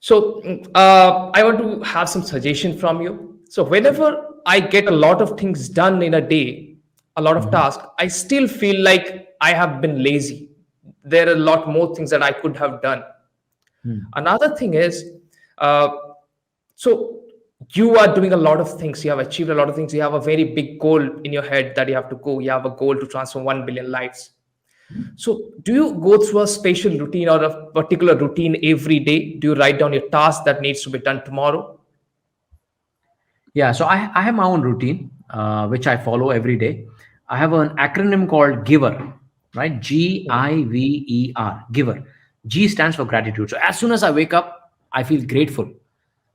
So I want to have some suggestion from you. So whenever I get a lot of things done in a day, a lot of Mhm. tasks, I still feel like I have been lazy. There are a lot more things that I could have done. Hmm. Another thing is, uh, so you are doing a lot of things. You have achieved a lot of things. You have a very big goal in your head that you have to go. You have a goal to transform 1 billion lives. So, do you go through a special routine or a particular routine every day? Do you write down your task that needs to be done tomorrow? Yeah, so I have my own routine, which I follow every day. I have an acronym called GIVER, right? GIVER, GIVER. G stands for gratitude. So as soon as I wake up, I feel grateful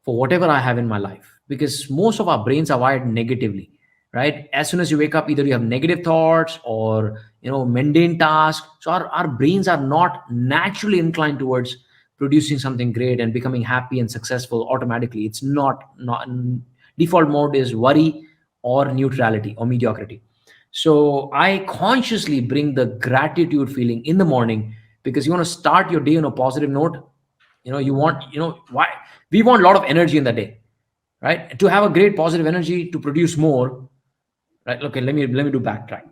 for whatever I have in my life, because most of our brains are wired negatively, right? As soon as you wake up, either you have negative thoughts or mundane tasks. So our brains are not naturally inclined towards producing something great and becoming happy and successful automatically. It's not default mode is worry or neutrality or mediocrity. So I consciously bring the gratitude feeling in the morning, because you want to start your day on a positive note. You want, why we want a lot of energy in the day, right? To have a great positive energy, to produce more, right? Okay, let me do backtrack.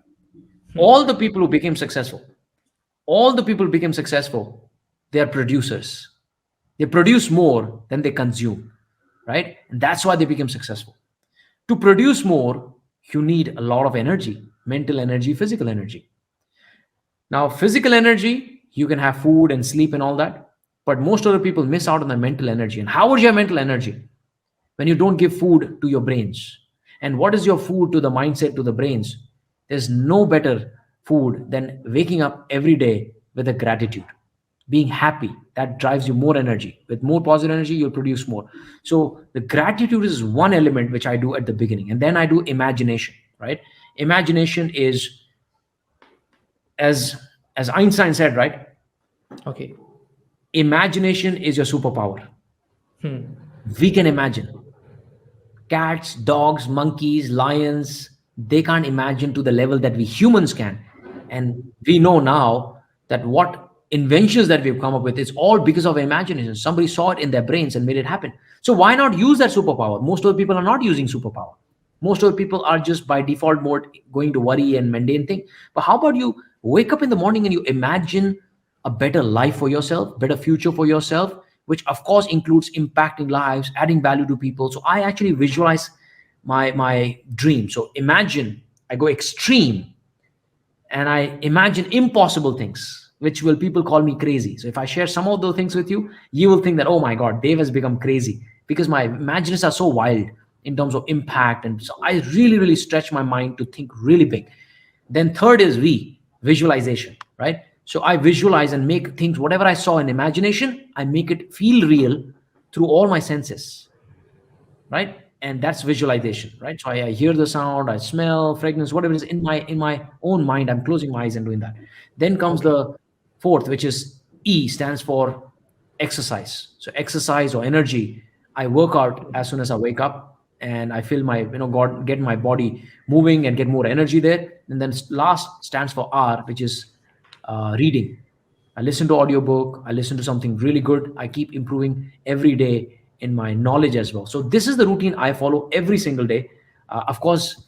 All the people who became successful, all the people who became successful, they are producers. They produce more than they consume, right? And that's why they became successful. To produce more, you need a lot of energy: mental energy, physical energy. Now, physical energy, you can have food and sleep and all that, but most of the people miss out on the mental energy. And how would you have mental energy when you don't give food to your brains? And what is your food to the mindset, to the brains? There's no better food than waking up every day with a gratitude, being happy. That drives you more energy. With more positive energy, you'll produce more. So the gratitude is one element which I do at the beginning, and then I do imagination, right? Imagination is, as Einstein said, right? Okay. Imagination is your superpower. We can imagine. Cats, dogs, monkeys, lions, they can't imagine to the level that we humans can. And we know now that what inventions that we've come up with is all because of imagination. Somebody saw it in their brains and made it happen. So why not use that superpower? Most of the people are not using superpower. Most of the people are just by default mode going to worry and mundane thing. But how about you wake up in the morning and you imagine a better life for yourself, better future for yourself, which of course includes impacting lives, adding value to people. So I actually visualize my dream. So imagine I go extreme and I imagine impossible things, which will people call me crazy. So if I share some of those things with you, you will think that, oh my God, Dave has become crazy, because my imaginations are so wild in terms of impact. And so I really, really stretch my mind to think really big. Then third is visualization, right? So I visualize and make things, whatever I saw in imagination, I make it feel real through all my senses, right? And that's visualization, right? So I hear the sound, I smell, fragrance, whatever it is in my own mind. I'm closing my eyes and doing that. Then comes Okay. the fourth, which is E, stands for exercise. So exercise or energy. I work out as soon as I wake up, and I feel my, God, get my body moving and get more energy there. And then last stands for R, which is reading. I listen to audiobook, I listen to something really good. I keep improving every day in my knowledge as well. So this is the routine I follow every single day. Of course,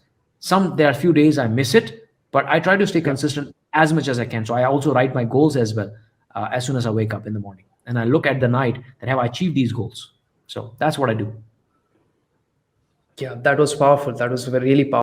there are a few days I miss it, but I try to stay Yeah. consistent as much as I can. So I also write my goals as well, as soon as I wake up in the morning, and I look at the night that have I achieved these goals. So that's what I do. Yeah, that was powerful. That was really powerful.